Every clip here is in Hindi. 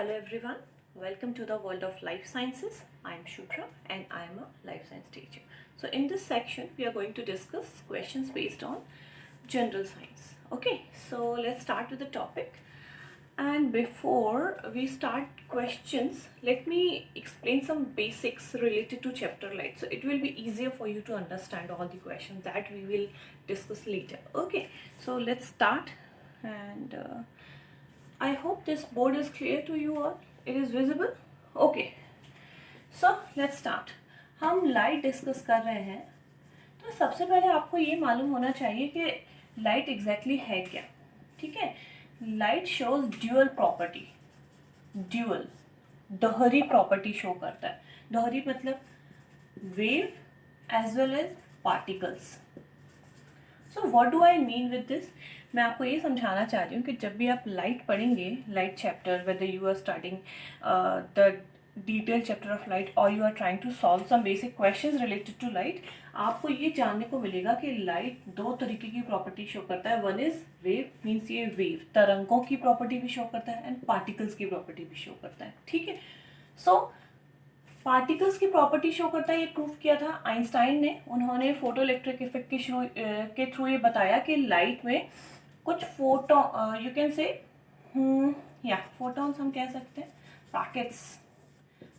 Hello everyone, welcome to the world of life sciences. I am Shubhra and I am a life science teacher. So in this section we are going to discuss questions based on general science. Okay, so let's start with the topic. And before we start questions, let me explain some basics related to chapter light. So it will be easier for you to understand all the questions that we will discuss later. Okay, so let's start and I hope this board is clear to you all. It is visible? Okay. So let's start. हम लाइट डिस्कस कर रहे हैं तो सबसे पहले आपको ये मालूम होना चाहिए कि लाइट एग्जैक्टली है क्या. ठीक है. Light shows dual property. Dual दोहरी प्रॉपर्टी शो करता है. दोहरी मतलब wave as well as particles. So what do I mean with this. मैं आपको ये समझाना चाह रही हूँ कि जब भी आप लाइट पढ़ेंगे, light chapter, whether you are starting the detail chapter of light और you are trying to solve some basic questions related to light, आपको ये जानने को मिलेगा कि लाइट दो तरीके की प्रॉपर्टी शो करता है. वन इज वेव, मीन्स ये वेव तरंगों की प्रॉपर्टी भी शो करता है एंड पार्टिकल्स की प्रॉपर्टी भी शो करता है. ठीक है. सो पार्टिकल्स की प्रॉपर्टी शो करता है, ये प्रूफ किया था आइंस्टाइन ने. उन्होंने फोटो इलेक्ट्रिक इफेक्ट के थ्रू ये बताया कि लाइट में कुछ फोटोन, यू कैन से या फोटॉन्स हम कह सकते हैं,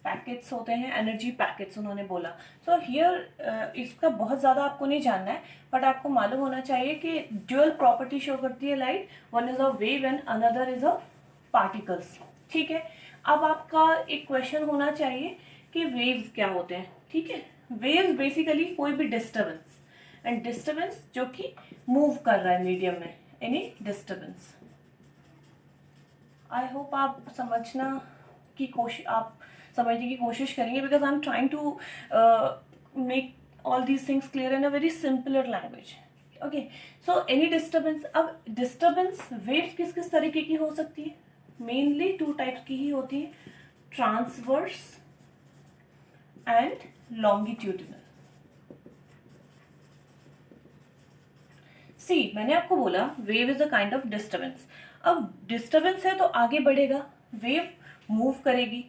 पैकेट्स होते हैं, एनर्जी पैकेट्स उन्होंने बोला. सो हियर इसका बहुत ज़्यादा आपको नहीं जानना है, बट आपको मालूम होना चाहिए कि ड्यूअल प्रॉपर्टी शो करती है light. One is a wave and another is a particles. ठीक है. अब आपका एक क्वेश्चन होना चाहिए कि वेव्स क्या होते हैं. ठीक है. वेव्स बेसिकली कोई भी डिस्टर्बेंस, एंड डिस्टर्बेंस जो कि मूव कर रहा है मीडियम में, एनी डिस्टर्बेंस. आई होप आप समझने की कोशिश करेंगे, because I am trying to make all these things clear in a very simpler language. Okay. So any disturbance. अब डिस्टर्बेंस वेव्स किस किस तरीके की हो सकती है. मेनली टू टाइप्स की ही होती है, ट्रांसवर्स एंड लॉन्गिट्यूडिनल. सी, मैंने आपको बोला wave is a kind of disturbance. अब डिस्टर्बेंस है तो आगे बढ़ेगा, वेव मूव करेगी,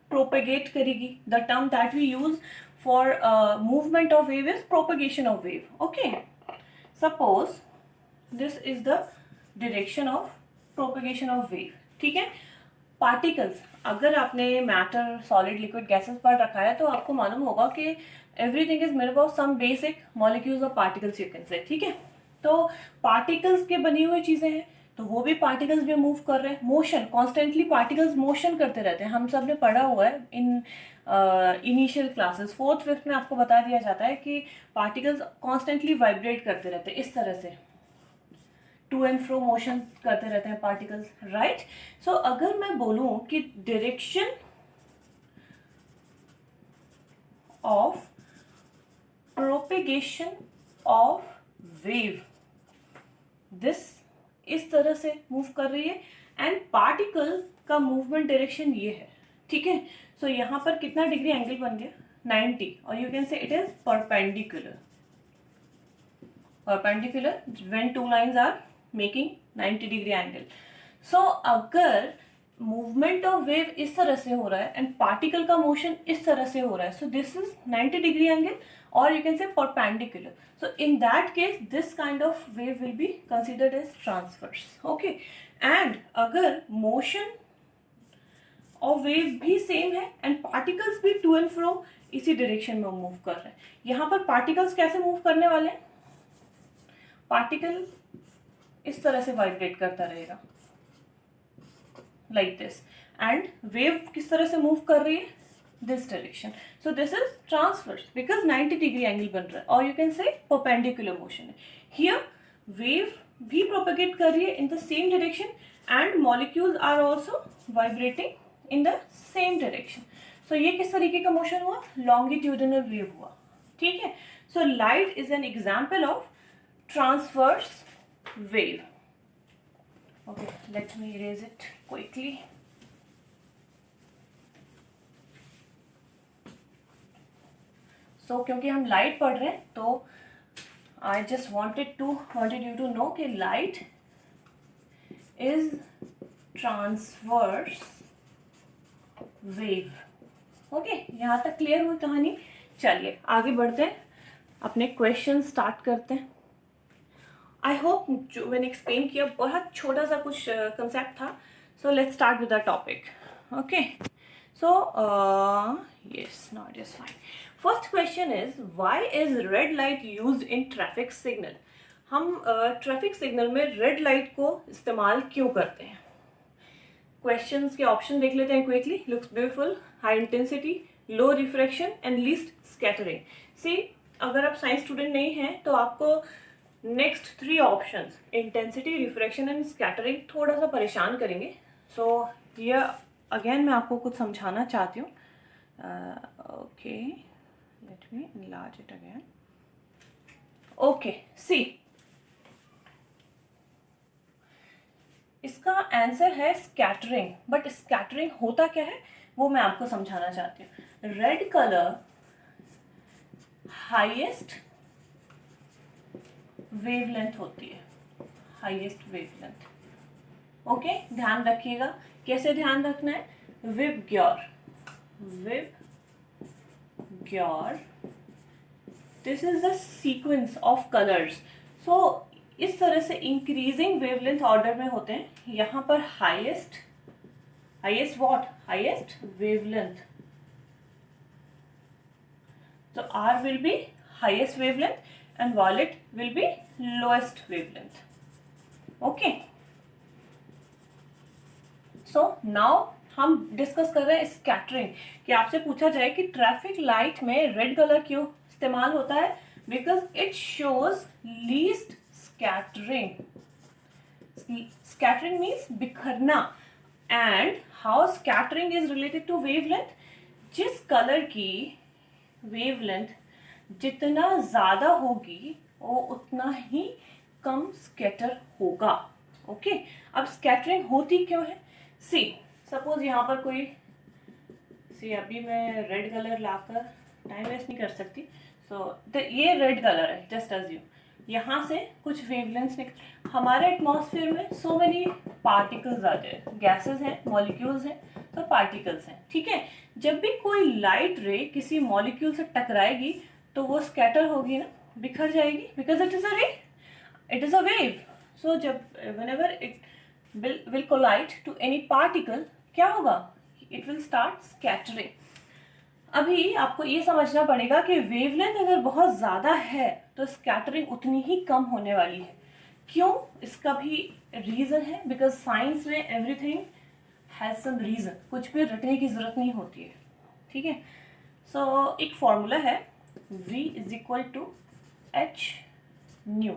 प्रोपेगेट करेगी. The term that we use for movement of wave is propagation of wave. Okay. Suppose this is the direction of propagation of wave. ठीक है. पार्टिकल्स, अगर आपने मैटर, सॉलिड, लिक्विड, गैसेस पढ़ रखा है तो आपको मालूम होगा कि everything is made up of some basic molecules of particles, you can say. ठीक है. तो पार्टिकल्स के बनी हुई चीजें हैं तो वो भी पार्टिकल्स भी मूव कर रहे हैं. मोशन, कॉन्स्टेंटली पार्टिकल्स मोशन करते रहते हैं. हम सब ने पढ़ा हुआ है in initial classes, 4th 5th में आपको बता दिया जाता है कि पार्टिकल्स कॉन्स्टेंटली वाइब्रेट करते रहते हैं. इस तरह से टू एंड फ्रो मोशन करते रहते हैं पार्टिकल्स. राइट. सो अगर मैं बोलूं कि direction of propagation of wave, this इस तरह से मूव कर रही है एंड पार्टिकल का मूवमेंट डायरेक्शन ये है. ठीक है. सो यहाँ पर कितना डिग्री एंगल बन गया, 90, और you can say it is perpendicular. Perpendicular when two lines are making 90 degree angle. So अगर मूवमेंट ऑफ वेव इस तरह से हो रहा है एंड पार्टिकल का मोशन इस तरह से हो रहा है, so this is 90 degree angle, or you can say perpendicular. So in that case this kind of wave will be considered as transverse. Okay. And अगर motion of wave भी same है and particles भी to and fro इसी direction में move कर रहे हैं. यहाँ पर particles कैसे move करने वाले हैं. particle इस तरह से vibrate करता रहेगा like this, and wave किस तरह से move कर रही है, this direction. So this is transverse because 90 degree angle बन रहा है, or you can say perpendicular motion है. Here wave भी propagate कर रही है in the same direction and molecules are also vibrating in the same direction. So ये किस तरीके का motion हुआ, longitudinal wave हुआ. ठीक है. So light is an example of transverse wave. Okay, let me erase it quickly. So क्योंकि हम लाइट पढ़ रहे हैं तो I just wanted you to know कि light is transverse wave. Okay, यहाँ तक क्लियर हुई कहानी। चलिए आगे बढ़ते हैं, अपने क्वेश्चन स्टार्ट करते हैं। आई होप जो मैंने एक्सप्लेन किया बहुत छोटा सा कुछ कंसेप्ट था। So let's start with the topic. Okay, so yes, now it is fine. First question is, why is red light used in traffic signal? हम ट्रैफिक सिग्नल में रेड लाइट को इस्तेमाल क्यों करते हैं? क्वेश्चंस के ऑप्शन देख लेते हैं quickly. Looks beautiful, high intensity, low refraction and least scattering. See, अगर आप साइंस स्टूडेंट नहीं हैं तो आपको next 3 options intensity, refraction and scattering थोड़ा सा परेशान करेंगे। सो ये अगेन मैं आपको कुछ समझाना चाहती हूँ। Okay, let me enlarge it again. Okay, see, इसका आंसर है स्कैटरिंग। बट स्कैटरिंग होता क्या है वो मैं आपको समझाना चाहती हूँ। रेड कलर हाईएस्ट वेवलेंथ होती है, हाईएस्ट वेवलेंथ। ओके, ध्यान रखिएगा। कैसे ध्यान रखना है? VIBGYOR, VIBGYOR, this is the sequence of colours. So इस तरह से इंक्रीजिंग वेवलेंथ ऑर्डर में होते हैं। यहाँ पर highest, highest what? Highest wavelength. So R will be highest wavelength and violet will be lowest wavelength. Okay. So now हम डिस्कस कर रहे हैं स्कैटरिंग। कि आपसे पूछा जाए कि ट्रैफिक लाइट में रेड कलर क्यों इस्तेमाल होता है? Because it shows least scattering. Scattering means बिखरना। And how scattering is related to wavelength? जिस कलर की वेवलेंथ जितना ज्यादा होगी वो उतना ही कम स्कैटर होगा। ओके, अब स्कैटरिंग होती क्यों है? सी, सपोज यहाँ पर कोई, सी अभी मैं रेड कलर लाकर टाइम वेस्ट नहीं कर सकती। सो ये रेड कलर है, जस्ट अज्यूम यहाँ से कुछ वेवलेंथ्स निकल। हमारे एटमॉस्फेयर में सो मेनी पार्टिकल्स आ जाए, गैसेस हैं, मॉलिक्यूल्स हैं, तो पार्टिकल्स हैं। ठीक है, जब भी कोई लाइट रे किसी मॉलिक्यूल से टकराएगी तो वो स्कैटर होगी ना, बिखर जाएगी, because it is a ray, it is a wave. So जब whenever it will collide to any particle, क्या होगा? It will start scattering. अभी आपको ये समझना पड़ेगा कि वेवलेंथ अगर बहुत ज्यादा है तो स्कैटरिंग उतनी ही कम होने वाली है। क्यों? इसका भी रीजन है, बिकॉज साइंस में एवरीथिंग हैज सम रीजन। कुछ भी रटने की जरूरत नहीं होती है। ठीक है, सो एक फॉर्मूला है, v is equal to h nu.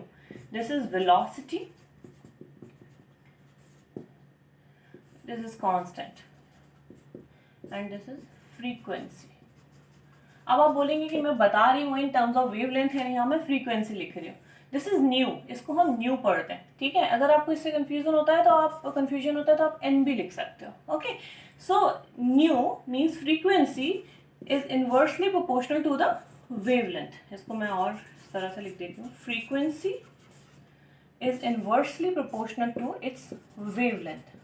This is velocity, this is constant and this is frequency. अब आप बोलेंगे कि मैं बता रही हूँ इन टर्म्स ऑफ वेवलेंथ है, यहाँ मैं फ्रीक्वेंसी लिख रही हूँ। दिस इज न्यू, इसको हम न्यू पढ़ते हैं। ठीक है, अगर आपको इससे कंफ्यूजन होता है तो आप एन भी लिख सकते हो। Okay, so nu means frequency is inversely proportional to the wavelength. इसको मैं और इस तरह से लिख देती हूँ, frequency is inversely proportional to its wavelength.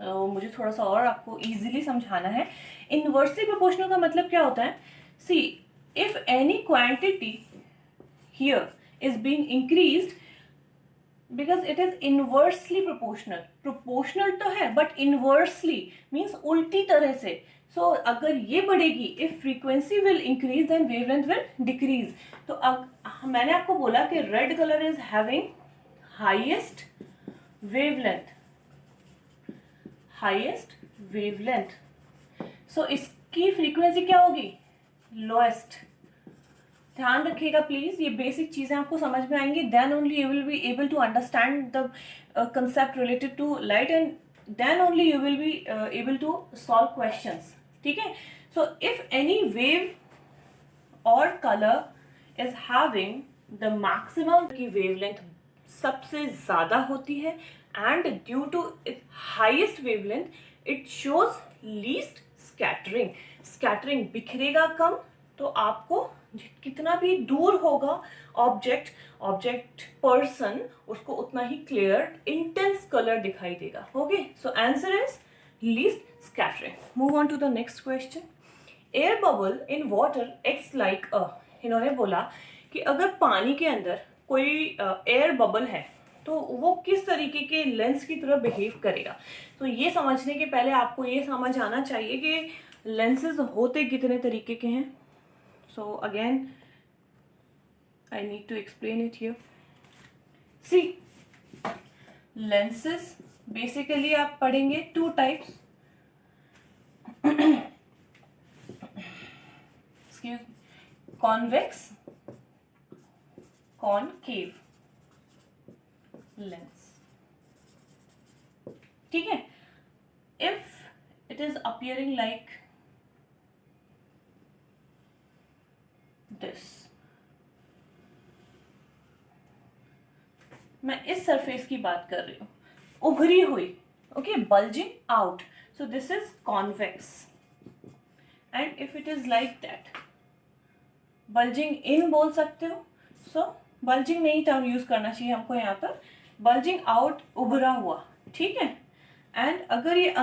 मुझे थोड़ा सा और आपको इजीली समझाना है। इनवर्सली प्रोपोर्शनल का मतलब क्या होता है? See, if any quantity here is being increased, because it is inversely proportional. Proportional तो है बट इनवर्सली मीन्स उल्टी तरह से। सो अगर ये बढ़ेगी, if frequency will increase then wavelength will decrease. तो मैंने आपको बोला कि red colour is having highest wavelength, highest wavelength. So इसकी फ्रीक्वेंसी क्या होगी? लोएस्ट। ध्यान रखिएगा प्लीज, ये बेसिक चीजें आपको समझ में आएंगी, then only you will be able to understand the concept related to light and then only you will be able to solve questions. ठीक है, so if any wave or colour is having the maximum की वेवलेंथ सबसे ज्यादा होती है and due to its highest wavelength it shows least scattering. Scattering बिखरेगा कम, तो आपको कितना भी दूर होगा ऑब्जेक्ट पर्सन, उसको उतना ही क्लियर इंटेंस कलर दिखाई देगा। Okay, so answer is least scattering. Move on to the next question. Air bubble in water acts like a, इन्होंने बोला कि अगर पानी के अंदर कोई एयर बबल है तो वो किस तरीके के लेंस की तरह बिहेव करेगा. तो ये समझने के पहले आपको ये समझ आना चाहिए कि लेंसेज होते कितने तरीके के हैं. So again I need to explain it here. See, lenses basically आप पढ़ेंगे two types. Excuse me. Convex, concave lens. ठीक है. If it is appearing like this, मैं इस सरफेस की बात कर रही हूँ, उभरी हुई. Okay, bulging out. So this is convex. And if it is like that, bulging in बोल सकते हो. सो बल्जिंग नहीं टर्म यूज करना चाहिए हमको यहाँ पर. बल्जिंग आउट, उभरा हुआ. ठीक है. एंड अगर ये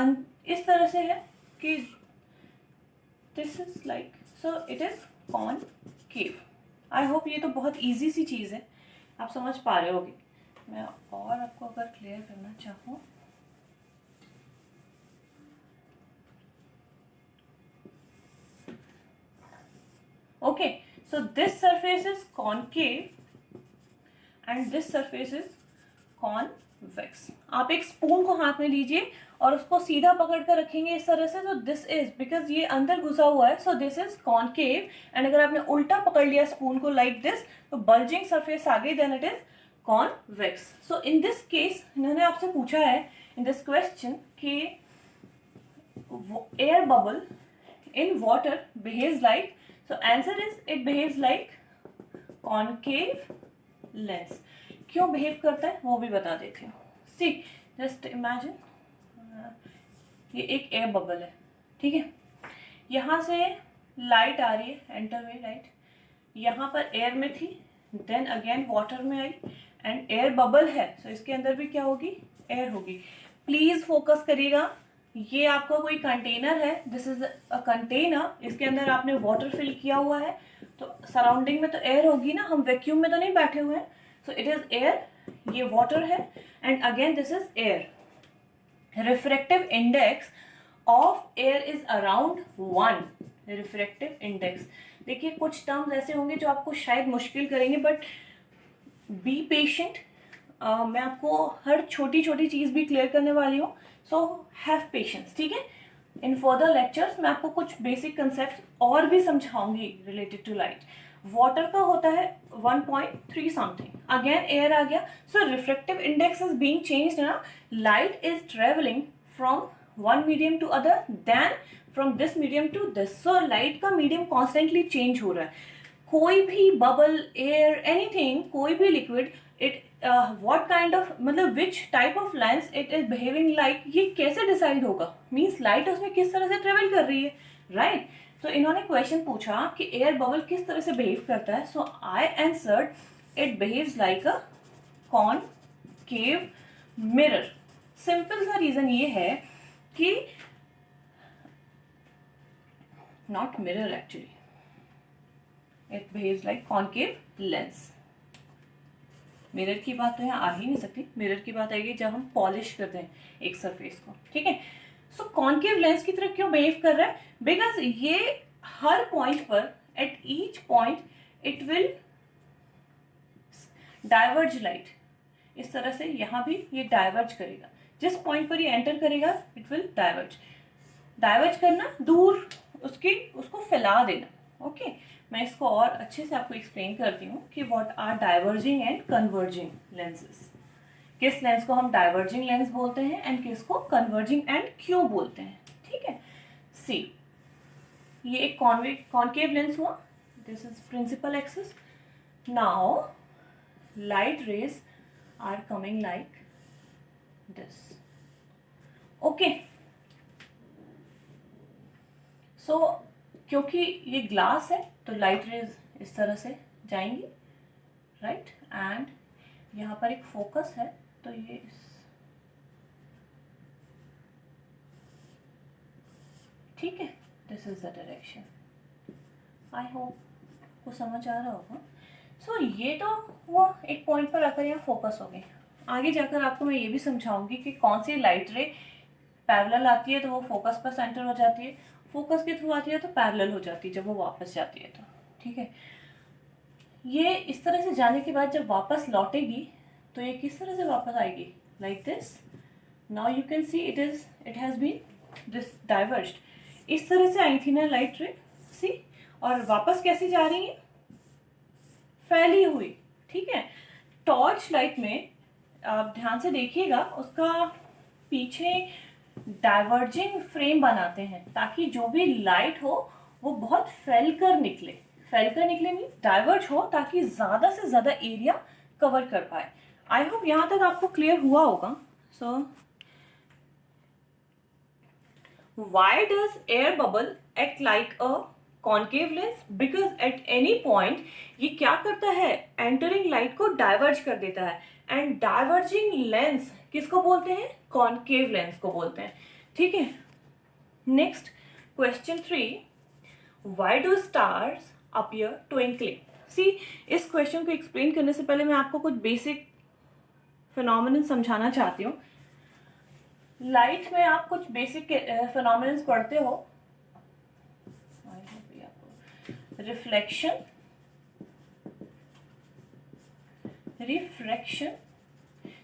इस तरह से है कि this is like, so it is concave. I hope ये तो बहुत इजी सी चीज है, आप समझ पा रहे होगे. मैं और आपको अगर क्लियर करना चाहूँ, okay, so this surface is concave and this surface is convex. आप एक स्पून को हाथ में लीजिए और उसको सीधा पकड़ कर रखेंगे इस तरह से. तो दिस इज, बिकॉज ये अंदर घुसा हुआ है, so this is concave. And अगर आपने उल्टा पकड़ लिया स्पून को लाइक दिस, तो बल्जिंग सरफेस आ गई, then it is convex. So in this case इन्होंने आपसे पूछा है इन दिस क्वेश्चन कि air bubble in water behaves like, so answer is it behaves like concave lens. क्यों बिहेव करता है वो भी बता देती हूँ. सी, जस्ट इमेजिन ये एक एयर बबल है. ठीक है. यहाँ से लाइट आ रही है, एंटर हुई लाइट, यहाँ पर एयर में थी, देन अगेन वाटर में आई एंड एयर बबल है. सो इसके अंदर भी क्या होगी, एयर होगी. प्लीज फोकस करिएगा. ये आपका कोई कंटेनर है, दिस इज अ कंटेनर. इसके अंदर आपने वाटर फिल किया हुआ है, तो सराउंडिंग में तो एयर होगी ना, हम वैक्यूम में तो नहीं बैठे हुए हैं. सो इट इज एयर, ये वाटर है and again this is air. Refractive index of air is around 1. Refractive index, देखिए कुछ टर्म्स ऐसे होंगे जो आपको शायद मुश्किल करेंगे, बट बी पेशेंट. मैं आपको हर छोटी छोटी चीज भी क्लियर करने वाली हूँ, सो हैव पेशेंस. ठीक है. इन फर्दर लेक्चर्स मैं आपको कुछ बेसिक कंसेप्ट और भी समझाऊंगी रिलेटेड टू लाइट. वाटर का होता है 1.3 समथिंग, अगेन एयर आ गया. So refractive index is being changed ना. Light is travelling from one medium to other, then from this medium to this. So light का मीडियम कॉन्स्टेंटली चेंज हो रहा है. कोई भी बबल, एयर, एनीथिंग, कोई भी liquid, it what kind of, मतलब which type of lens it is behaving like, ये कैसे डिसाइड होगा. मीन्स लाइट उसमें किस तरह से ट्रेवल कर रही है, राइट. तो इन्होंने क्वेश्चन पूछा कि एयर बबल किस तरह से बिहेव करता है. So I answered it behaves like a concave mirror. Simple सा रीजन ये है कि not mirror, actually it behaves like concave lens. Mirror की बात तो यहाँ आ ही नहीं सकती. मिरर की बात आएगी जब हम पॉलिश करते हैं एक सरफेस को. ठीक है. सो कॉनकेव लेंस की तरह क्यों बिहेव कर रहा है, बिकॉज ये हर पॉइंट पर, at each point it will diverge light. इस तरह से यहाँ भी ये डाइवर्ज करेगा. जिस पॉइंट पर ये एंटर करेगा इट विल डाइवर्ज. डाइवर्ज करना, दूर उसको फैला देना. ओके. मैं इसको और अच्छे से आपको एक्सप्लेन करती हूँ कि what are diverging and converging lenses. किस लेंस को हम डाइवर्जिंग लेंस बोलते हैं एंड किसको कन्वर्जिंग एंड क्यों बोलते हैं. ठीक है. सी, ये एक कॉनकेव लेंस हुआ. This is principal axis. Now light rays are coming like this. Okay. So क्योंकि ये ग्लास है तो लाइट रेज इस तरह से जाएंगी, राइट. एंड यहाँ पर एक फोकस है, तो ये ठीक है, this is the direction. I hope को समझ आ रहा होगा। सो ये तो वो एक पॉइंट पर आकर यहाँ फोकस हो गए। आगे जाकर आपको मैं ये भी समझाऊंगी कि कौन सी लाइट रे पैरेलल आती है तो वो फोकस पर सेंटर हो जाती है, फोकस के थ्रू आती है तो पैरेलल हो जाती है जब वो वापस जाती है तो। ठीक है, ये इस तरह से जाने के बाद जब वापस लौटेगी तो ये किस तरह से वापस आएगी, like this. Now you can see it has been this diversed. इस तरह से आई थी ना लाइट रे, सी, और वापस कैसी जा रही है, फैली हुई। ठीक है, टॉर्च लाइट में आप ध्यान से देखिएगा, उसका पीछे डाइवर्जिंग फ्रेम बनाते हैं ताकि जो भी लाइट हो वो बहुत फैलकर निकले। फैलकर निकले मीन्स डाइवर्ज हो ताकि ज्यादा से ज्यादा एरिया कवर कर पाए। आई होप यहां तक आपको क्लियर हुआ होगा। So why does air bubble act like a concave lens? Because at any point ये क्या करता है, एंटरिंग लाइट को डाइवर्ज कर देता है। एंड डाइवर्जिंग लेंस किसको बोलते हैं, कॉन्केव लेंस को बोलते हैं। ठीक है, next question 3, why do stars appear twinkling? See, इस क्वेश्चन को एक्सप्लेन करने से पहले मैं आपको कुछ बेसिक फिनोमिनन समझाना चाहती हूँ। लाइट में आप कुछ बेसिक फिनोमिनन पढ़ते हो, reflection, refraction.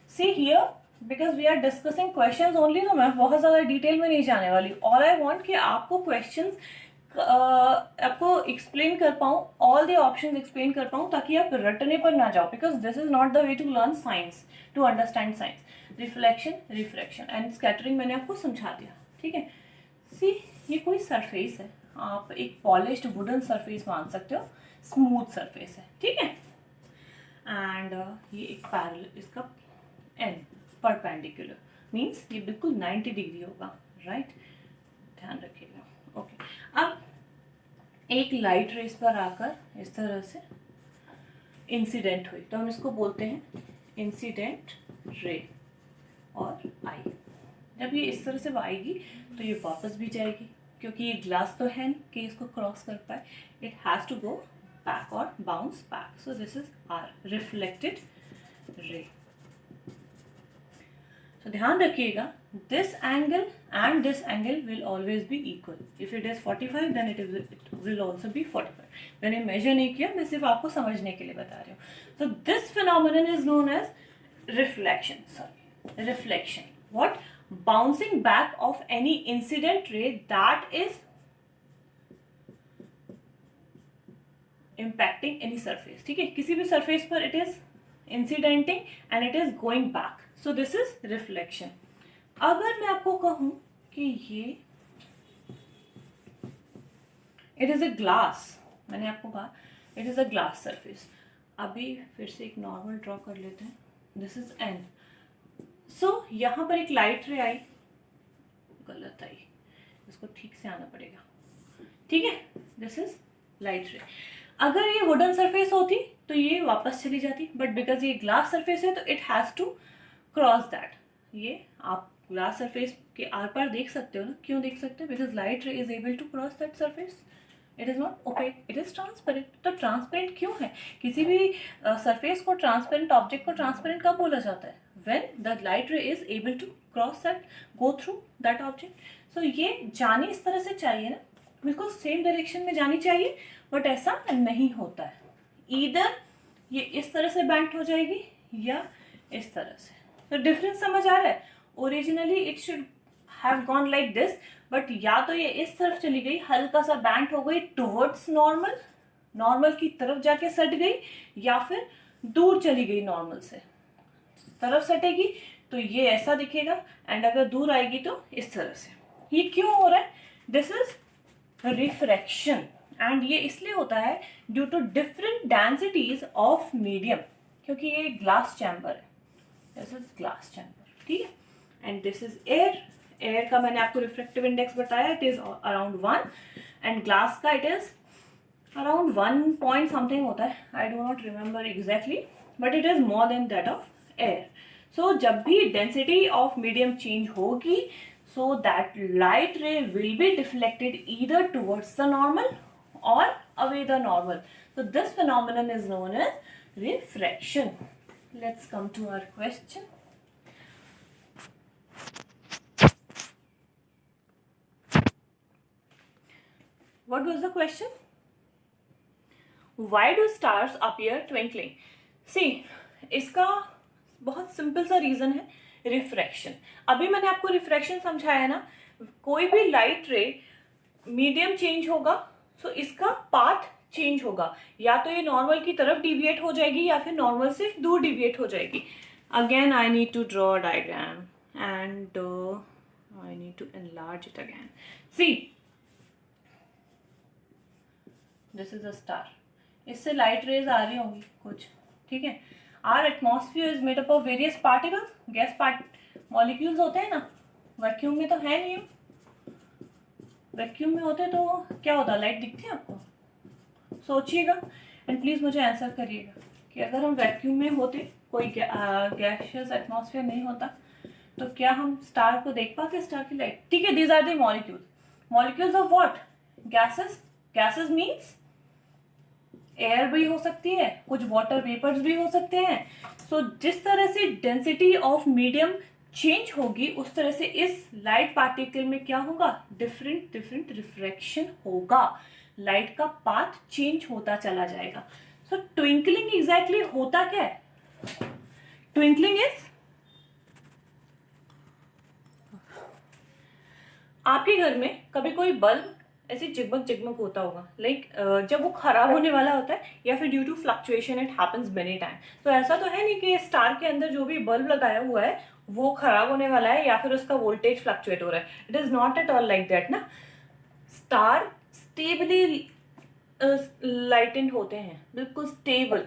See here, because we are discussing questions only, तो मैं बहुत ज्यादा डिटेल में नहीं जाने वाली। ऑल आई वांट कि आपको क्वेश्चंस आपको एक्सप्लेन कर पाऊँ, ऑल द ऑप्शंस एक्सप्लेन कर पाऊँ ताकि आप रटने पर ना जाओ, because this is not the way to learn science, to understand science. Reflection, refraction and scattering मैंने आपको समझा दिया। ठीक है, सी ये कोई सरफेस है, आप एक पॉलिश्ड वुडन सरफेस मान सकते हो, स्मूथ सरफेस है। ठीक है, एंड ये एक पैरेलल, इसका एंड परपेंडिकुलर मीन्स ये बिल्कुल 90 डिग्री होगा, राइट? ध्यान रखिएगा। ओके, अब एक लाइट रेस पर आकर इस तरह से इंसिडेंट हुई तो हम इसको बोलते हैं इंसिडेंट रे और आई। जब ये इस तरह से आएगी तो ये वापस भी जाएगी, क्योंकि ये ग्लास तो है नहीं कि इसको क्रॉस कर पाए, it has to go back और bounce back. So this is our reflected ray. तो ध्यान रखिएगा, this angle and this angle will always be equal. If it is 45 then it will also be 45। मैंने मेजर नहीं किया, मैं सिर्फ आपको समझने के लिए बता रही हूँ। So this phenomenon is known as reflection, sorry reflection. What? Bouncing back of any incident ray that is impacting any surface. ठीक है, किसी भी सरफेस पर it is incidenting and it is going back, so this is reflection. अगर मैं आपको कहूं कि ये इट इज अ ग्लास, मैंने आपको कहा it is a glass surface. अभी फिर से एक नॉर्मल ड्रॉ कर लेते हैं, दिस इज एंड। सो यहां पर एक लाइट रे आई, गलत आई, इसको ठीक से आना पड़ेगा। ठीक है, दिस इज लाइट रे। अगर ये वुडन सरफेस होती तो ये वापस चली जाती, बट बिकॉज ये ग्लास सरफेस है तो it has to cross that. ये आप ग्लास सरफेस के आर पार देख सकते हो ना, क्यों देख सकते हो? Because light ray is able to cross that surface. It is not opaque, it is transparent. तो ट्रांसपेरेंट क्यों है? किसी भी सरफेस को ट्रांसपेरेंट, ऑब्जेक्ट को ट्रांसपेरेंट कब बोला जाता है? When the light ray is able to cross that, go through that object. So ये जानी इस तरह से चाहिए ना, बिल्कुल सेम डायरेक्शन में जानी चाहिए, बट ऐसा नहीं होता है। ईदर ये इस तरह से बेंट हो जाएगी या इस तरह से। तो डिफरेंस समझ आ रहा है? Originally it should have gone like this, but या तो ये इस तरफ चली गई, हल्का सा बेंट हो गई टुवर्ड्स नॉर्मल, नॉर्मल की तरफ जाके सट गई, या फिर दूर चली गई नॉर्मल से। तरफ सटेगी तो ये ऐसा दिखेगा, एंड अगर दूर आएगी तो इस तरह से। ये क्यों हो रहा है? दिस इज रिफ्रैक्शन, एंड ये इसलिए होता है due to different densities of medium, क्योंकि ये ग्लास चैम्बर है। दिस इज ग्लास चैम्बर, ठीक है, and this is air. Air का मैंने आपको रिफ्रैक्टिव इंडेक्स बताया, it is around 1, and glass का it is around 1 point something होता है, I do not remember exactly, but it is more than that of air. So जब भी डेंसिटी ऑफ मीडियम चेंज होगी, so that light ray will be deflected either towards the normal or away the normal. So this phenomenon is known as refraction. Let's come to our question. What was the question? Why do stars appear twinkling? See, इसका बहुत सिंपल सा रीजन है, रिफ्रैक्शन. अभी मैंने आपको रिफ्रैक्शन समझाया ना, कोई भी लाइट रे मीडियम चेंज होगा, सो इसका पाथ चेंज होगा, या तो ये नॉर्मल की तरफ डिविएट हो जाएगी या फिर नॉर्मल से दूर डिविएट हो जाएगी. Again I need to draw a diagram and I need to enlarge it again. See, this is a star. इससे लाइट रेज आ रही होंगी कुछ, ठीक है. Our atmosphere is made up of various particles. Gas molecules होते हैं ना, वैक्यूम में तो है नहीं. वैक्यूम में होते तो क्या होता, लाइट दिखती है आपको? सोचिएगा एंड प्लीज मुझे आंसर करिएगा कि अगर हम वैक्यूम में होते, कोई गैसियस एटमॉस्फेयर नहीं होता, तो क्या हम स्टार को देख पाते, स्टार की लाइट? ठीक है, these are the molecules. Molecules of what? Gases. Gases means air भी हो सकती है, कुछ वाटर वेपर्स भी हो सकते हैं. सो जिस तरह से डेंसिटी ऑफ मीडियम चेंज होगी, उस तरह से इस लाइट पार्टिकल में क्या होगा, डिफरेंट डिफरेंट रिफ्रैक्शन होगा. लाइट का पाथ चेंज होता चला जाएगा. सो ट्विंकलिंग एग्जैक्टली होता क्या है? ट्विंकलिंग इज, आपके घर में कभी कोई बल्ब ऐसे जगमग जगमग होता होगा, लाइक जब वो खराब होने वाला होता है या फिर due to fluctuation it happens many time. तो ऐसा तो है नहीं कि स्टार के अंदर जो भी बल्ब लगाया हुआ है वो खराब होने वाला है या फिर उसका वोल्टेज फ्लक्चुएट हो रहा है. It is not at all like that ना. स्टार स्टेबली लाइटेंड होते हैं, बिल्कुल स्टेबल.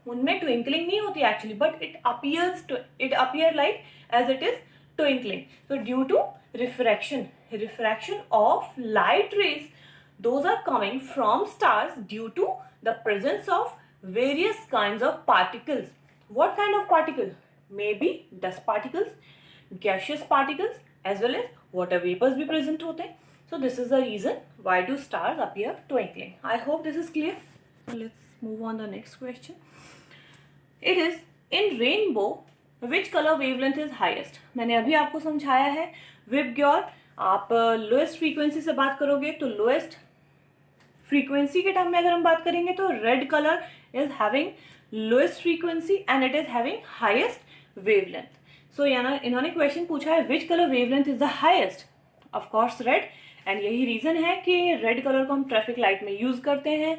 उनमें ट्विंकलिंग नहीं होती actually, but it appear like as it is twinkling. So due to refraction of light rays, those are coming from stars due to the presence of various kinds of particles. What kind of particle? Maybe dust particles, gaseous particles, as well as water vapors भी present होते हैं. So this is the reason why do stars appear twinkling. I hope this is clear. Let's move on the next question. It is in rainbow, which colour wavelength is highest? मैंने अभी आपको समझाया है. विबग्योर, आप लोएस्ट फ्रीक्वेंसी से बात करोगे तो लोएस्ट फ्रीक्वेंसी के टर्म में अगर हम बात करेंगे तो red colour is having lowest frequency and it is having highest wavelength. So इन्होंने क्वेश्चन पूछा है which colour wavelength is the highest? Of course red. And यही रीजन है कि रेड कलर को हम ट्रैफिक लाइट में यूज करते हैं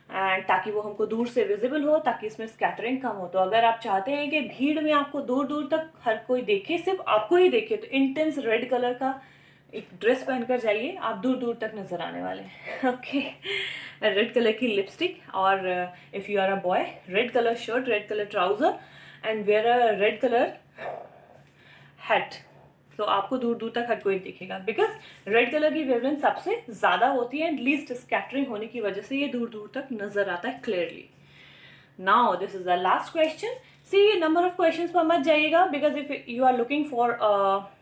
एंड ताकि वो हमको दूर से विजिबल हो, ताकि इसमें स्कैटरिंग कम हो. तो अगर आप चाहते हैं कि भीड़ में आपको दूर दूर तक हर कोई देखे, सिर्फ आपको ही देखे, तो इंटेंस रेड कलर का एक ड्रेस पहनकर जाइए, आप दूर दूर तक नजर आने वाले हैं. ओके, रेड कलर की लिपस्टिक, और if you are a boy, red colour shirt, red colour trouser and wear a red colour hat. तो आपको दूर दूर तक हर कोई दिखेगा, बिकॉज रेड कलर की वेवलेंथ सबसे ज्यादा होती है एंड लीस्ट स्कैटरिंग होने की वजह से ये दूर दूर तक नजर आता है clearly. Now this is the last question. See, number of questions पर मत जाइएगा, because if you are looking for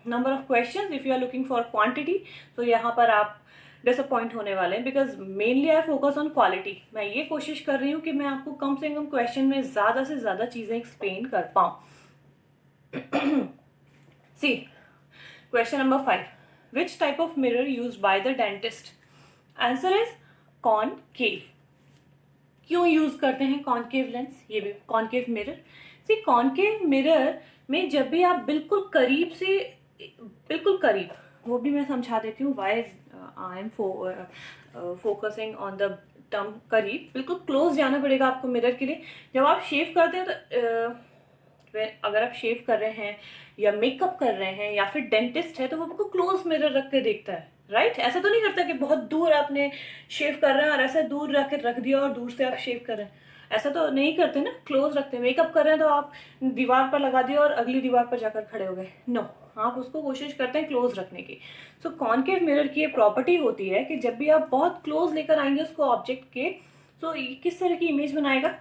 number of questions, if you are looking for quantity, तो यहाँ पर आप डिसअपॉइंट होने वाले हैं, because mainly I focus on quality. मैं ये कोशिश कर रही हूँ कि मैं आपको कम से कम क्वेश्चन में ज्यादा से ज्यादा चीजें एक्सप्लेन कर पाऊँ. सी, question number 5. Which type of mirror used by the dentist? Answer is concave. क्यों यूज करते हैं कॉन्केव लेंस? ये भी कॉन्केव मिरर. सी, कॉन्केव मिरर में जब भी आप बिल्कुल करीब से, बिल्कुल करीब, वो भी मैं समझा देती हूँ why I am focusing on the term करीब. बिल्कुल क्लोज जाना पड़ेगा आपको मिरर के लिए. जब आप शेव करते हैं तो अगर आप शेव कर रहे हैं या मेकअप कर रहे हैं या फिर डेंटिस्ट है, तो वो आपको क्लोज मिरर रख के देखता है, राइट? ऐसा तो नहीं करता कि बहुत दूर आपने शेव कर रहे हैं और ऐसा दूर रख दिया और दूर से आप शेव कर रहे हैं. ऐसा तो नहीं करते ना, क्लोज रखते हैं. मेकअप कर रहे हैं तो आप दीवार पर लगा दिया और अगली दीवार पर जाकर खड़े हो गए. नो, आप उसको कोशिश करते हैं क्लोज रखने की. सो कॉन्केव मिरर की ये प्रॉपर्टी होती है कि जब भी आप बहुत क्लोज लेकर आएंगे उसको ऑब्जेक्ट के, तो किस तरह की इमेज बनाएगा?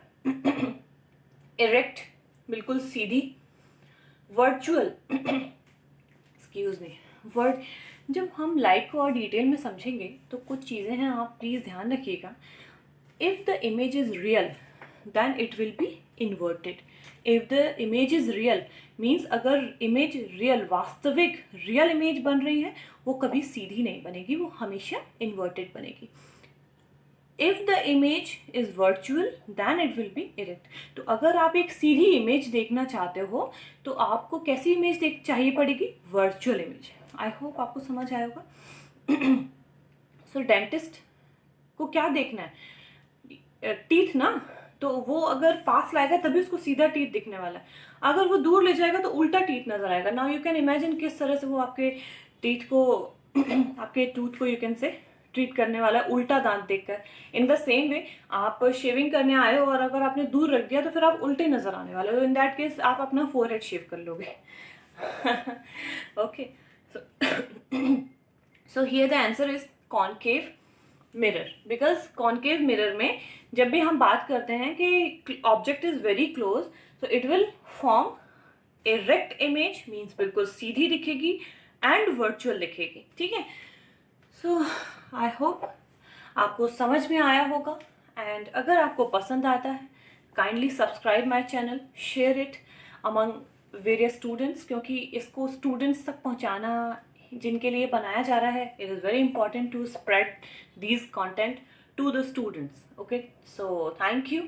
इरेक्ट, बिल्कुल सीधी, वर्चुअल, एक्सक्यूज मी, वर्ड, जब हम लाइट को और डिटेल में समझेंगे तो कुछ चीज़ें हैं, आप प्लीज़ ध्यान रखिएगा. If the image is real then it will be inverted. If the image is real means अगर इमेज रियल, वास्तविक रियल इमेज बन रही है, वो कभी सीधी नहीं बनेगी, वो हमेशा इन्वर्टेड बनेगी. If the image is virtual then it will be erect. तो अगर आप एक सीधी इमेज देखना चाहते हो तो आपको कैसी इमेज चाहिए पड़ेगी? Virtual image. आई होप आपको समझ आया होगा. सो डेंटिस्ट को क्या देखना है? टीथ ना. तो वो अगर पास लाएगा तभी उसको सीधा टीथ दिखने वाला है, अगर वो दूर ले जाएगा तो उल्टा टीथ नजर आएगा. नाउ यू कैन इमेजिन किस तरह से वो आपके टीथ को आपके टूथ को यू कैन से ट्रीट करने वाला है, उल्टा दांत देखकर. इन द सेम वे आप शेविंग करने आए हो और अगर आपने दूर रख दिया तो फिर आप उल्टे नजर आने वाले हो. इन दैट केस आप अपना फोरहेड शेव कर लोगे. Okay, so here the answer is concave mirror. Because concave mirror में जब भी हम बात करते हैं कि object is very close, so it will form erect image, means बिल्कुल सीधी दिखेगी एंड वर्चुअल दिखेगी. ठीक है. सो आई होप आपको समझ में आया होगा. एंड अगर आपको पसंद आता है, kindly subscribe my channel, share it among various students, क्योंकि इसको स्टूडेंट्स तक पहुंचाना जिनके लिए बनाया जा रहा है, it is very important to spread these content to the students. Okay, so thank you,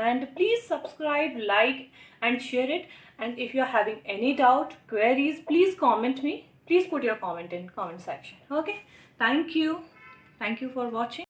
and please subscribe, like and share it. And if you are having any doubt, queries, please comment me. Please put your comment in comment section. Okay, thank you for watching.